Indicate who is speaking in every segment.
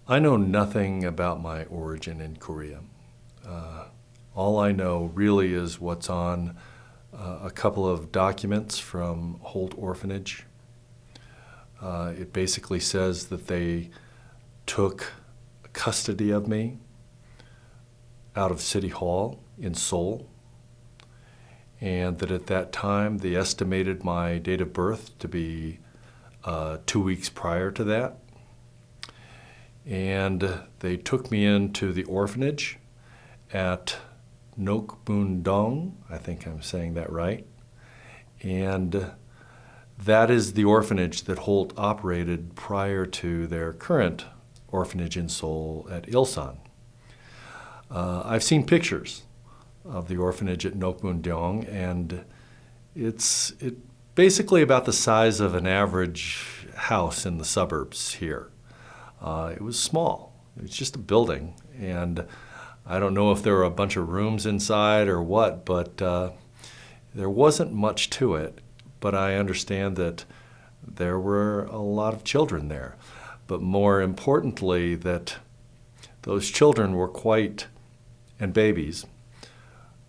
Speaker 1: I know nothing about my origin in Korea. All I know really is what's on a couple of documents from Holt Orphanage. It basically says that they took custody of me out of City Hall in Seoul, and that at that time they estimated my date of birth to be 2 weeks prior to that. And they took me into the orphanage at Nokmun-dong, I think I'm saying that right. And that is the orphanage that Holt operated prior to their current orphanage in Seoul at Ilsan. I've seen pictures of the orphanage at Nokmun-dong, and it's basically about the size of an average house in the suburbs here. It was small. It was just a building, and I don't know if there were a bunch of rooms inside or what, but there wasn't much to it. But I understand that there were a lot of children there. But more importantly, that those children were and babies,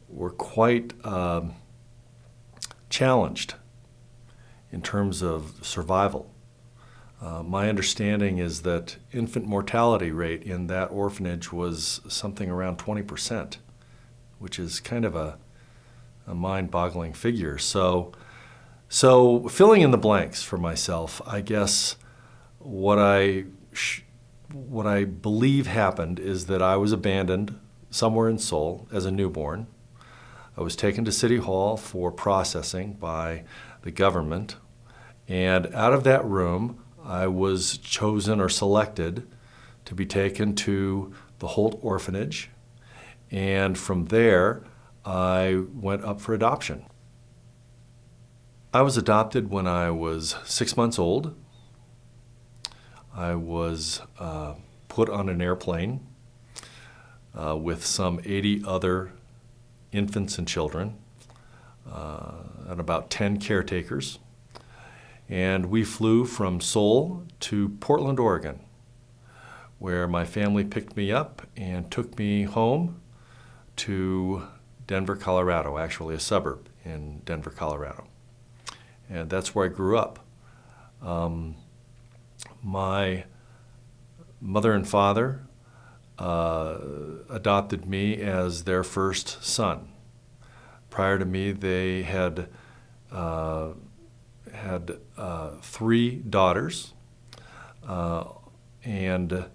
Speaker 1: were quite challenged in terms of survival. My understanding is that infant mortality rate in that orphanage was something around 20%, which is kind of a mind-boggling figure. So filling in the blanks for myself, I guess what I believe happened is that I was abandoned somewhere in Seoul as a newborn. I was taken to City Hall for processing by the government, and out of that room, I was chosen or selected to be taken to the Holt Orphanage, and from there, I went up for adoption. I was adopted when I was 6 months old. I was put on an airplane with some 80 other infants and children and about 10 caretakers. And we flew from Seoul to Portland, Oregon, where my family picked me up and took me home to Denver, Colorado, actually a suburb in Denver, Colorado. And that's where I grew up. My mother and father adopted me as their first son. Prior to me, they had 3 daughters, and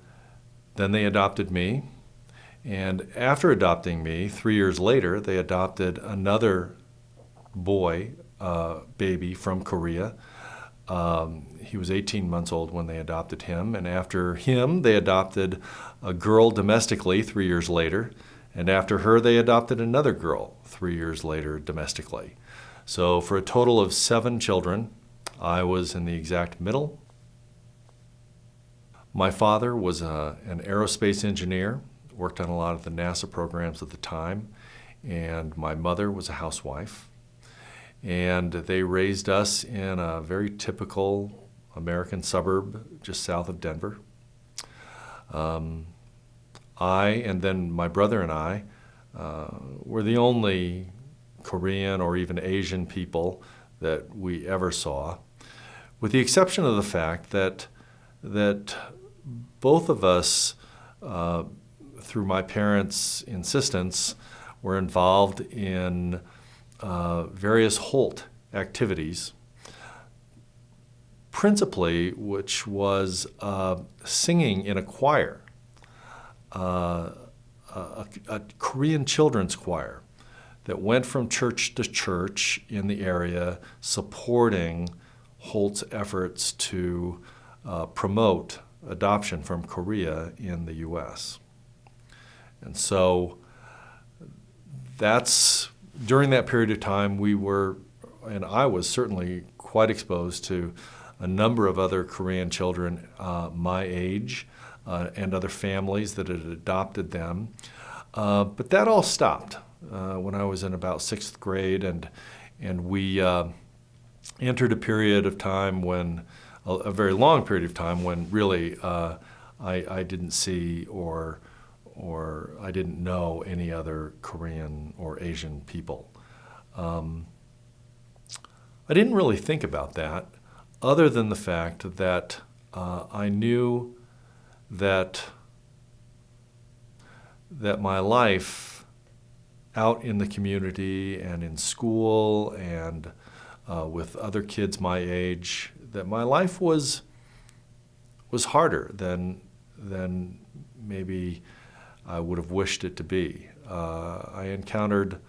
Speaker 1: then they adopted me. And after adopting me, 3 years later, they adopted another boy, baby from Korea. He was 18 months old when they adopted him, and after him, they adopted a girl domestically 3 years later, and after her, they adopted another girl 3 years later domestically. So for a total of 7 children, I was in the exact middle. My father was an aerospace engineer, worked on a lot of the NASA programs at the time, and my mother was a housewife. And they raised us in a very typical American suburb just south of Denver. And then my brother and I were the only Korean or even Asian people that we ever saw, with the exception of the fact that both of us, through my parents' insistence, were involved in various Holt activities, principally which was singing in a choir, a Korean children's choir that went from church to church in the area, supporting Holt's efforts to promote adoption from Korea in the U.S. And so during that period of time, and I was certainly quite exposed to a number of other Korean children my age and other families that had adopted them. But that all stopped when I was in about 6th grade, and we entered a period of time a very long period of time when really I didn't see or I didn't know any other Korean or Asian people. I didn't really think about that, other than the fact that I knew that my life out in the community and in school and with other kids my age, that my life was harder than maybe I would have wished it to be. I encountered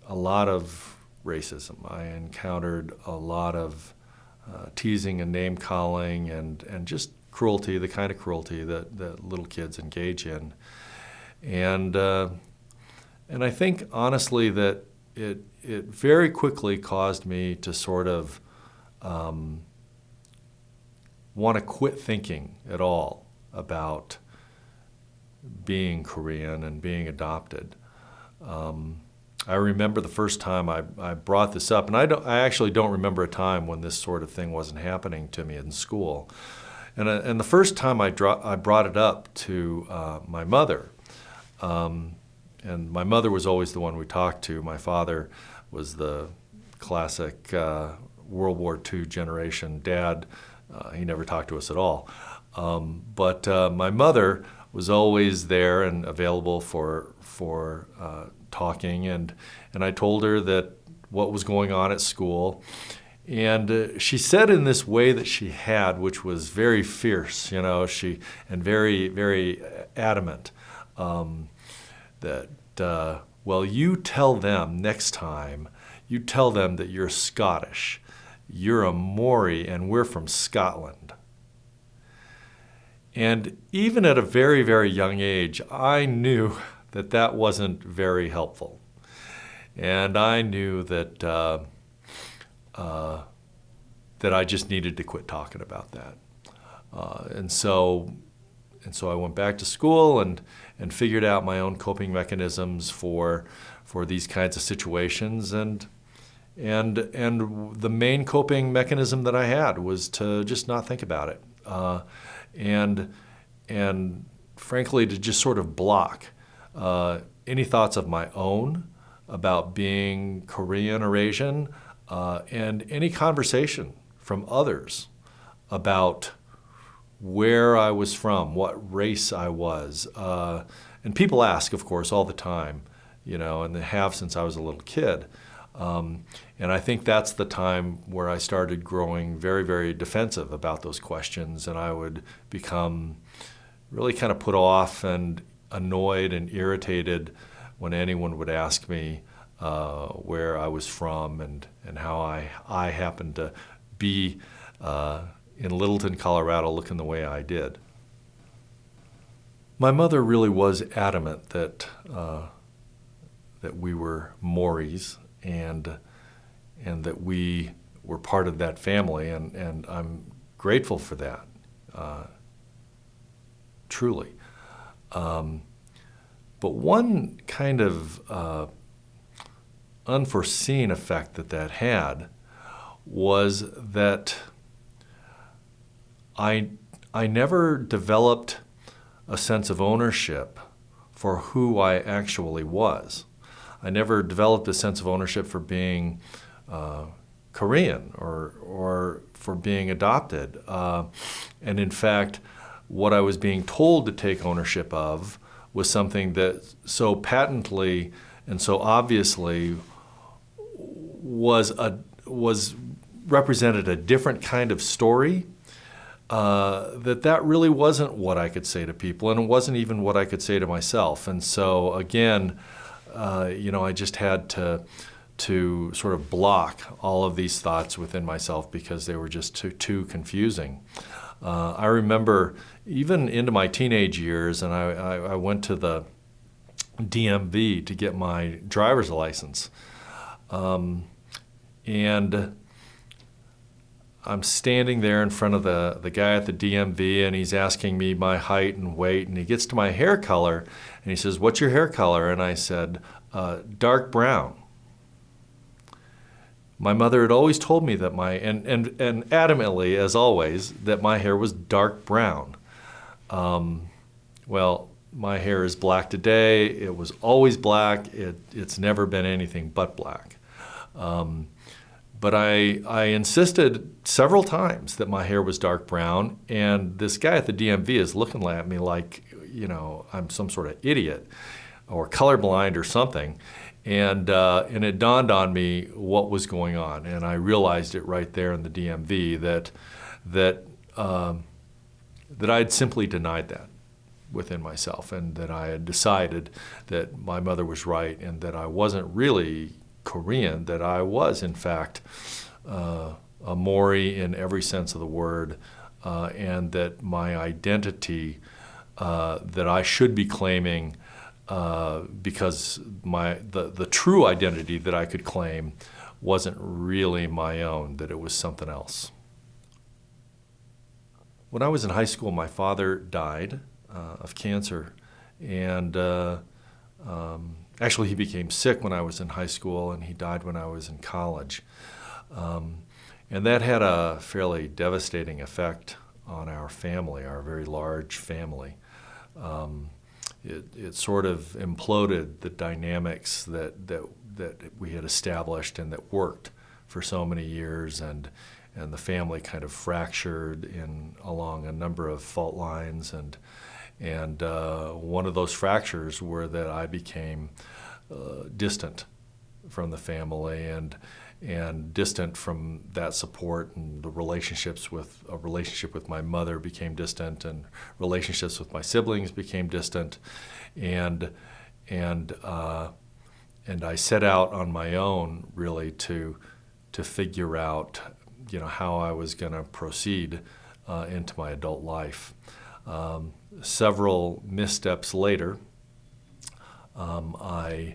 Speaker 1: a lot of racism. I encountered a lot of teasing and name calling and just cruelty, the kind of cruelty that little kids engage in. And I think honestly that it very quickly caused me to sort of want to quit thinking at all about being Korean and being adopted. I remember the first time I brought this up, and I actually don't remember a time when this sort of thing wasn't happening to me in school. And the first time I brought it up to my mother, and my mother was always the one we talked to. My father was the classic World War II generation dad. He never talked to us at all. But my mother was always there and available for talking, and I told her that what was going on at school. And she said in this way that she had, which was very fierce, and very, very adamant, that, well, you tell them next time, you tell them that you're Scottish, you're a Maori, and we're from Scotland. And even at a very, very young age, I knew that wasn't very helpful. And I knew that I just needed to quit talking about that. And so I went back to school and figured out my own coping mechanisms for these kinds of situations. And the main coping mechanism that I had was to just not think about it. And frankly, to just sort of block any thoughts of my own about being Korean or Asian, and any conversation from others about where I was from, what race I was. And people ask, of course, all the time, and they have since I was a little kid. And I think that's the time where I started growing very, very defensive about those questions, and I would become really kind of put off and annoyed and irritated when anyone would ask me where I was from and how I happened to be in Littleton, Colorado, looking the way I did. My mother really was adamant that we were Maoris and that we were part of that family, and I'm grateful for that, truly. But one kind of unforeseen effect that had was that I never developed a sense of ownership for who I actually was. I never developed a sense of ownership for being Korean or for being adopted. And in fact, what I was being told to take ownership of was something that so patently and so obviously was represented a different kind of story, that really wasn't what I could say to people, and it wasn't even what I could say to myself. And so again, I just had to sort of block all of these thoughts within myself because they were just too confusing. I remember even into my teenage years, and I went to the DMV to get my driver's license. And I'm standing there in front of the guy at the DMV, and he's asking me my height and weight, and he gets to my hair color, and he says, "What's your hair color?" And I said, "Dark brown." My mother had always told me that and adamantly, as always, that my hair was dark brown. Well, my hair is black today. It was always black. It's never been anything but black. But I insisted several times that my hair was dark brown, and this guy at the DMV is looking at me like, I'm some sort of idiot or colorblind or something. And it dawned on me what was going on, and I realized it right there in the DMV that I'd simply denied that within myself, and that I had decided that my mother was right, and that I wasn't really Korean, that I was in fact a Maori in every sense of the word, and that my identity that I should be claiming, because the true identity that I could claim wasn't really my own, that it was something else. When I was in high school, my father died of cancer, and actually he became sick when I was in high school, and he died when I was in college. And that had a fairly devastating effect on our family, our very large family. It sort of imploded the dynamics that we had established and that worked for so many years, and the family kind of fractured along a number of fault lines, and one of those fractures were that I became distant from the family, and distant from that support, and a relationship with my mother became distant, and relationships with my siblings became distant, and I set out on my own really to figure out how I was going to proceed into my adult life. Several missteps later, I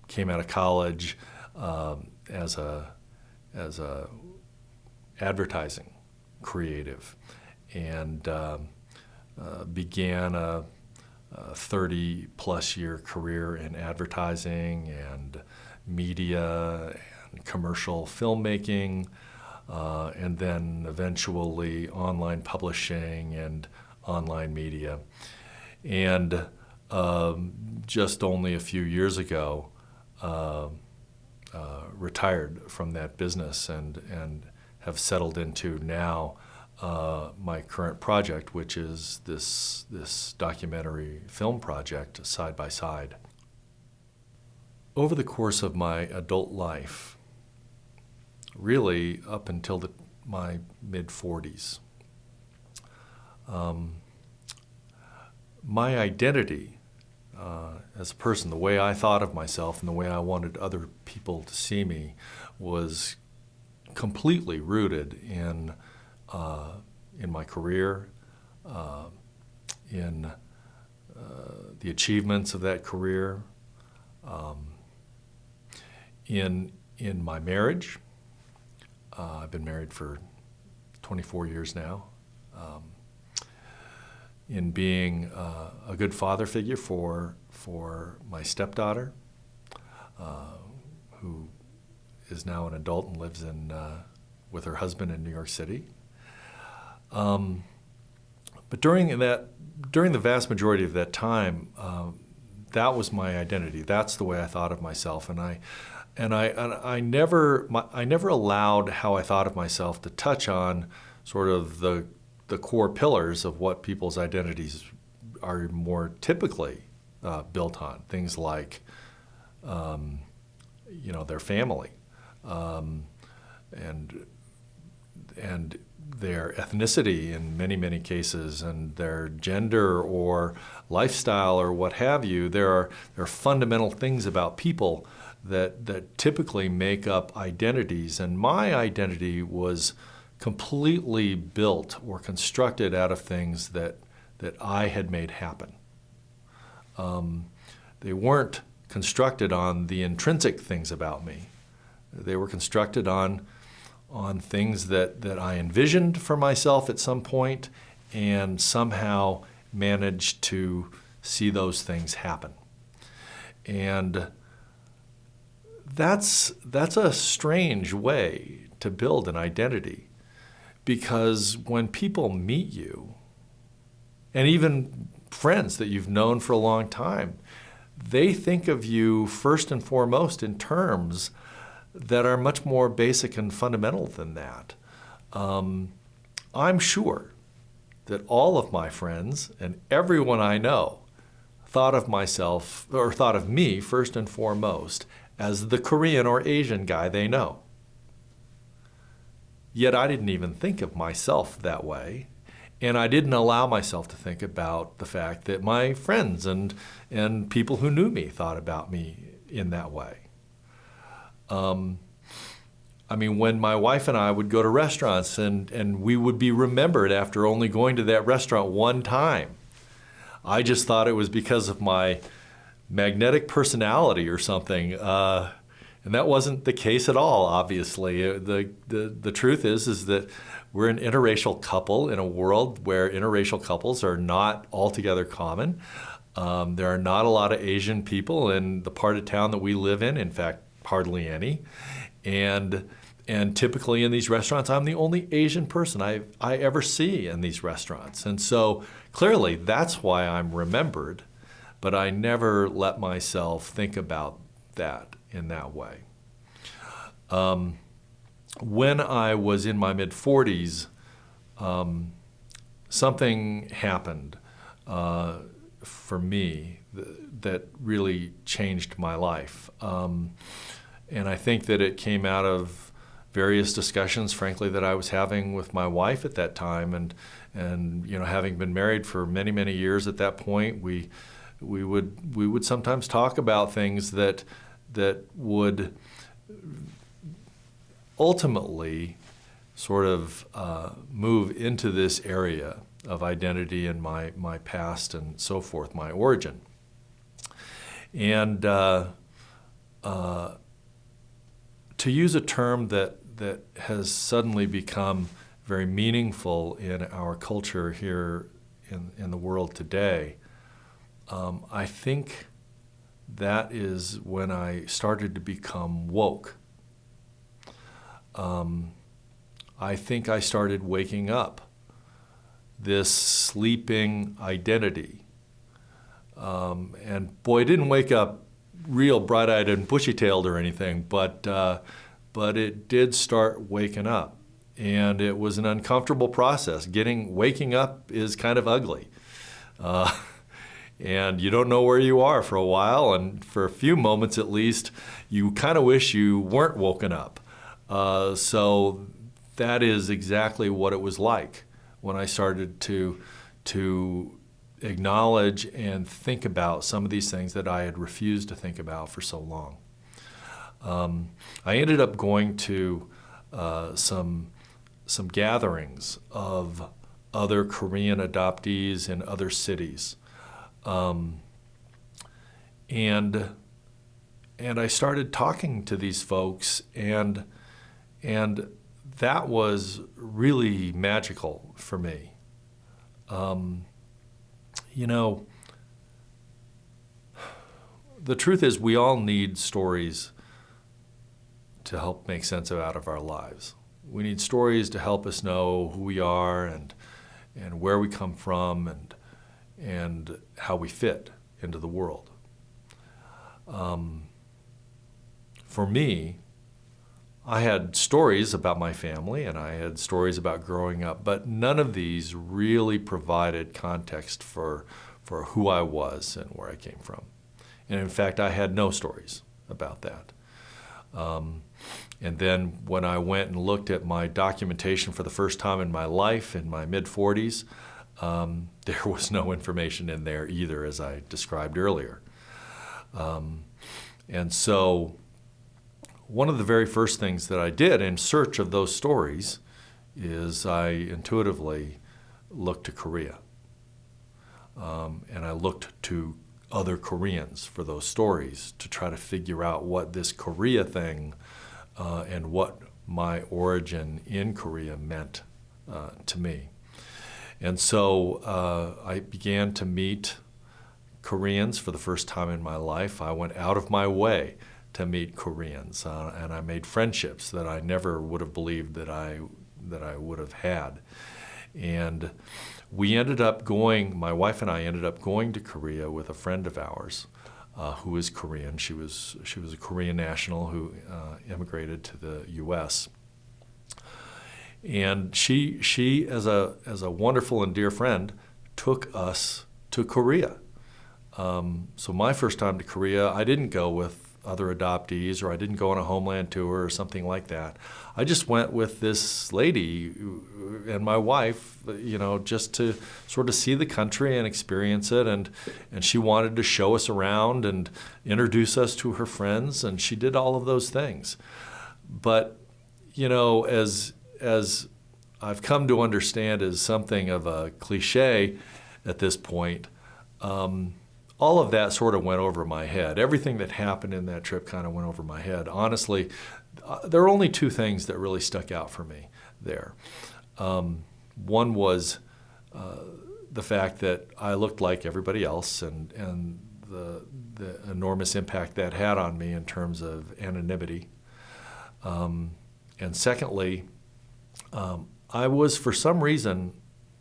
Speaker 1: came out of college as a advertising creative, and began a 30-plus year career in advertising and media and commercial filmmaking, and then eventually online publishing and online media. And just only a few years ago, retired from that business, and have settled into now my current project, which is this documentary film project, Side by Side. Over the course of my adult life, really up until my mid-40s, my identity as a person, the way I thought of myself and the way I wanted other people to see me, was completely rooted in my career, in the achievements of that career, in my marriage. I've been married for 24 years now. In being a good father figure for my stepdaughter, who is now an adult and lives with her husband in New York City. But during the vast majority of that time, that was my identity. That's the way I thought of myself, and I never allowed how I thought of myself to touch on sort of the core pillars of what people's identities are more typically built on. Things like, their family, and their ethnicity in many cases, and their gender or lifestyle or what have you. There are fundamental things about people that typically make up identities, and my identity was completely built or constructed out of things that I had made happen. They weren't constructed on the intrinsic things about me. They were constructed on things that I envisioned for myself at some point, and somehow managed to see those things happen. And that's a strange way to build an identity, because when people meet you, and even friends that you've known for a long time, they think of you first and foremost in terms that are much more basic and fundamental than that. I'm sure that all of my friends and everyone I know thought of myself, or thought of me first and foremost, as the Korean or Asian guy they know. Yet I didn't even think of myself that way, and I didn't allow myself to think about the fact that my friends and people who knew me thought about me in that way. I mean, when my wife and I would go to restaurants and we would be remembered after only going to that restaurant one time, I just thought it was because of my magnetic personality or something. And that wasn't the case at all, obviously. The truth is that we're an interracial couple in a world where interracial couples are not altogether common. There are not a lot of Asian people in the part of town that we live in fact, hardly any. And typically in these restaurants, I'm the only Asian person I ever see in these restaurants. And so clearly that's why I'm remembered, but I never let myself think about that in that way. When I was in my mid-40s, something happened for me that really changed my life. And I think that it came out of various discussions, frankly, that I was having with my wife at that time, and you know, having been married for many, many years at that point, we would sometimes talk about things that would ultimately sort of move into this area of identity and my past and so forth, my origin. And to use a term that has suddenly become very meaningful in our culture here in the world today, I think that is when I started to become woke. I think I started waking up this sleeping identity. And boy, it didn't wake up real bright-eyed and bushy-tailed or anything, but it did start waking up. And it was an uncomfortable process. Waking up is kind of ugly. And you don't know where you are for a while, and for a few moments at least, you kind of wish you weren't woken up. So that is exactly what it was like when I started to acknowledge and think about some of these things that I had refused to think about for so long. I ended up going to some gatherings of other Korean adoptees in other cities. And I started talking to these folks, and that was really magical for me. You know, the truth is we all need stories to help make sense out of our lives. We need stories to help us know who we are and where we come from and how we fit into the world. For me, I had stories about my family and I had stories about growing up, but none of these really provided context for who I was and where I came from. And in fact, I had no stories about that. And then when I went and looked at my documentation for the first time in my life in my mid-40s, there was no information in there either, as I described earlier. And so one of the very first things that I did in search of those stories is I intuitively looked to Korea. And I looked to other Koreans for those stories to try to figure out what this Korea thing and what my origin in Korea meant to me. And so I began to meet Koreans for the first time in my life. I went out of my way to meet Koreans, and I made friendships that I never would have believed that I would have had. And we ended up going, my wife and I ended up going to Korea with a friend of ours who is Korean. She was a Korean national who immigrated to the U.S. And she as a wonderful and dear friend, took us to Korea. So my first time to Korea, I didn't go with other adoptees, or I didn't go on a homeland tour or something like that. I just went with this lady and my wife, just to sort of see the country and experience it. And she wanted to show us around and introduce us to her friends, and she did all of those things. But, as I've come to understand as something of a cliche at this point, all of that sort of went over my head. Everything that happened in that trip kind of went over my head. Honestly, there are only two things that really stuck out for me there. One was the fact that I looked like everybody else, and the enormous impact that had on me in terms of anonymity. And secondly, I was, for some reason,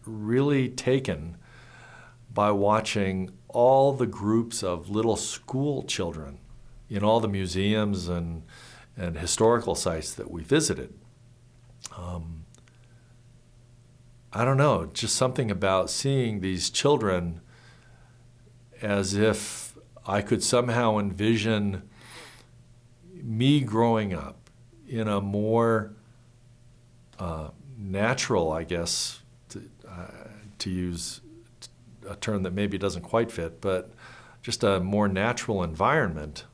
Speaker 1: really taken by watching all the groups of little school children in all the museums and historical sites that we visited. I don't know, just something about seeing these children as if I could somehow envision me growing up in a more natural, I guess, to use a term that maybe doesn't quite fit, but just a more natural environment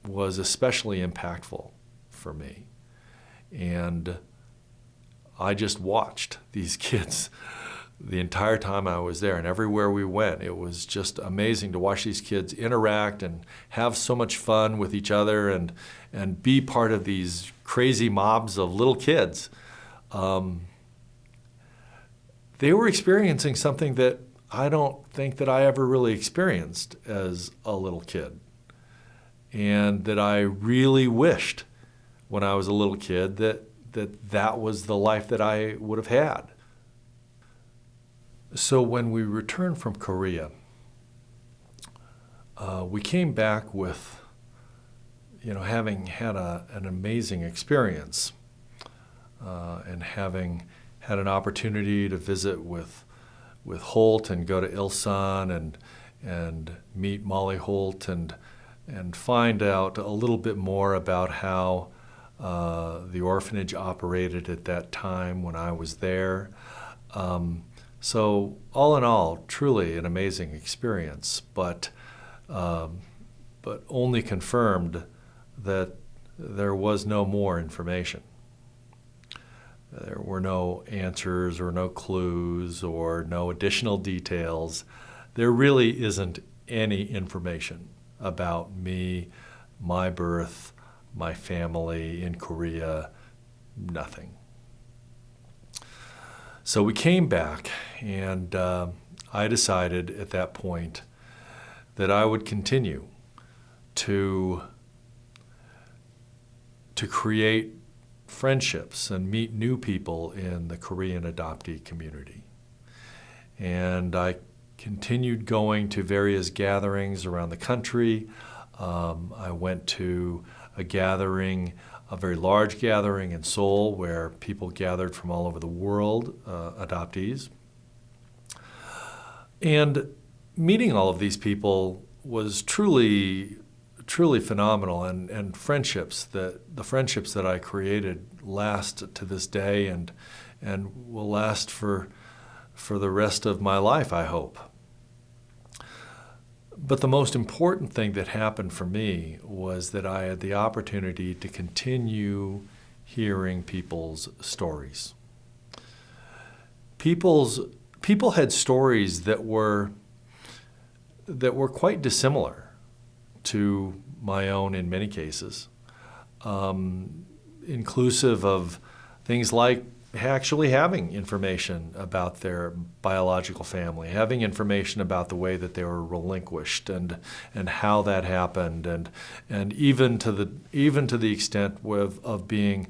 Speaker 1: was especially impactful for me. And I just watched these kids the entire time I was there, and everywhere we went. It was just amazing to watch these kids interact and have so much fun with each other and be part of these crazy mobs of little kids. They were experiencing something that I don't think that I ever really experienced as a little kid, and that I really wished when I was a little kid that was the life that I would have had. So when we returned from Korea, we came back with, having had an amazing experience and having had an opportunity to visit with Holt and go to Ilsan and meet Molly Holt and find out a little bit more about how the orphanage operated at that time when I was there. So all in all, truly an amazing experience, but only confirmed that there was no more information. There were no answers or no clues or no additional details. There really isn't any information about me, my birth, my family in Korea, nothing. So we came back, and I decided at that point that I would continue to create friendships and meet new people in the Korean adoptee community. And I continued going to various gatherings around the country. I went to a very large gathering in Seoul where people gathered from all over the world, adoptees. And meeting all of these people was truly phenomenal, and the friendships that I created last to this day and will last for the rest of my life, I hope. But the most important thing that happened for me was that I had the opportunity to continue hearing people's stories. People had stories that were quite dissimilar to my own in many cases, inclusive of things like actually having information about their biological family, having information about the way that they were relinquished and how that happened, and even to the extent of being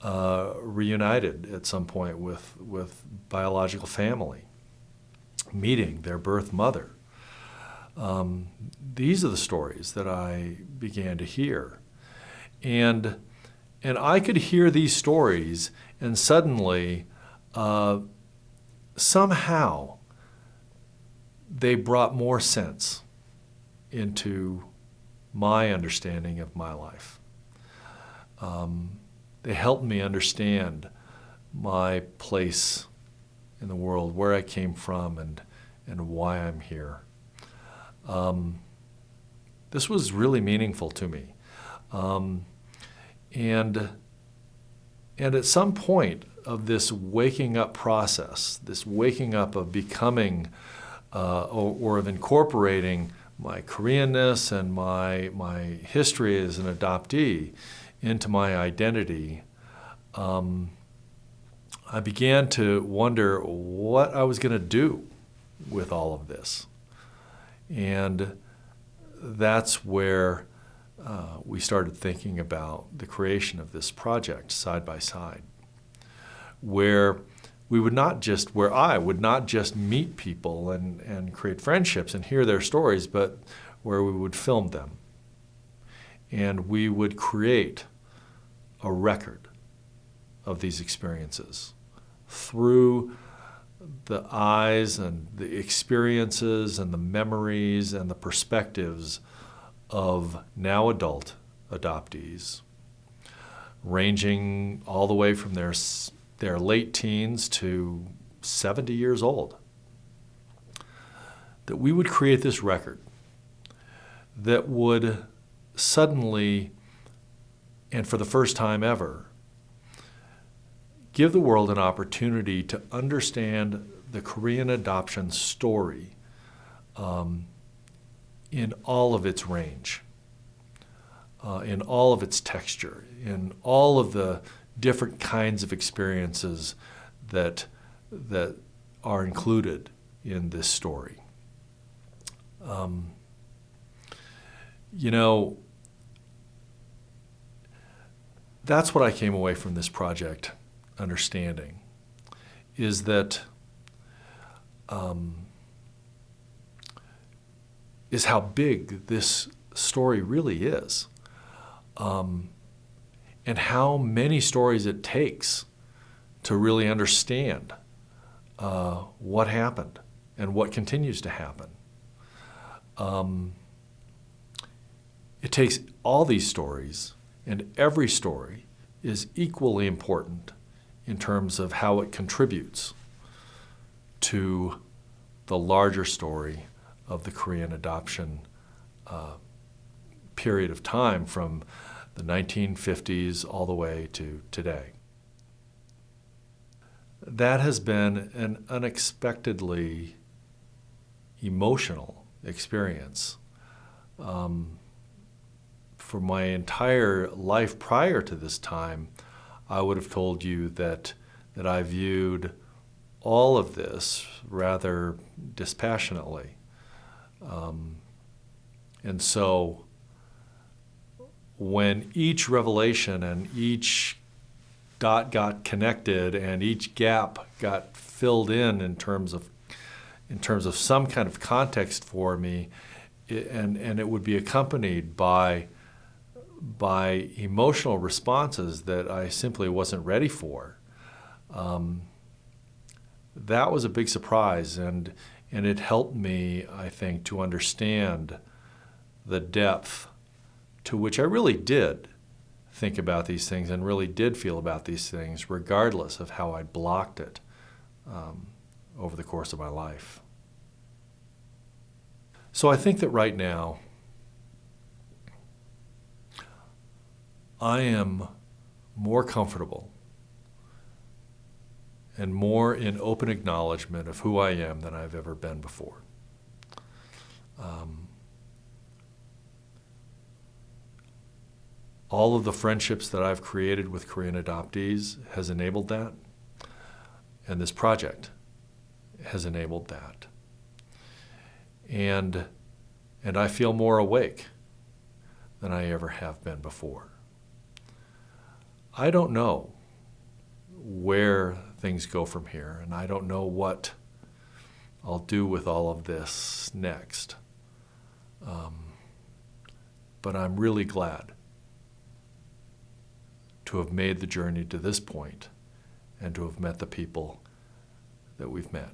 Speaker 1: reunited at some point with biological family, meeting their birth mother. These are the stories that I began to hear. And I could hear these stories, and suddenly, somehow, they brought more sense into my understanding of my life. They helped me understand my place in the world, where I came from, and why I'm here. This was really meaningful to me. And at some point of this waking up process, this waking up of becoming or of incorporating my Koreanness and my history as an adoptee into my identity, I began to wonder what I was going to do with all of this. And that's where we started thinking about the creation of this project, Side by Side, where I would not just meet people and create friendships and hear their stories, but where we would film them. And we would create a record of these experiences through the eyes and the experiences and the memories and the perspectives of now adult adoptees, ranging all the way from their late teens to 70 years old. That we would create this record that would suddenly, and for the first time ever, give the world an opportunity to understand the Korean adoption story in all of its range, in all of its texture, in all of the different kinds of experiences that are included in this story. That's what I came away from this project understanding, is that is how big this story really is, and how many stories it takes to really understand what happened and what continues to happen. It takes all these stories, and every story is equally important in terms of how it contributes to the larger story of the Korean adoption period of time from the 1950s all the way to today. That has been an unexpectedly emotional experience. For my entire life prior to this time, I would have told you that I viewed all of this rather dispassionately. And so when each revelation and each dot got connected and each gap got filled in terms of some kind of context for me, and it would be accompanied by emotional responses that I simply wasn't ready for. That was a big surprise, and it helped me, I think, to understand the depth to which I really did think about these things and really did feel about these things, regardless of how I blocked it over the course of my life. So I think that right now, I am more comfortable and more in open acknowledgement of who I am than I've ever been before. All of the friendships that I've created with Korean adoptees has enabled that, and this project has enabled that. And I feel more awake than I ever have been before. I don't know where things go from here, and I don't know what I'll do with all of this next. But I'm really glad to have made the journey to this point and to have met the people that we've met.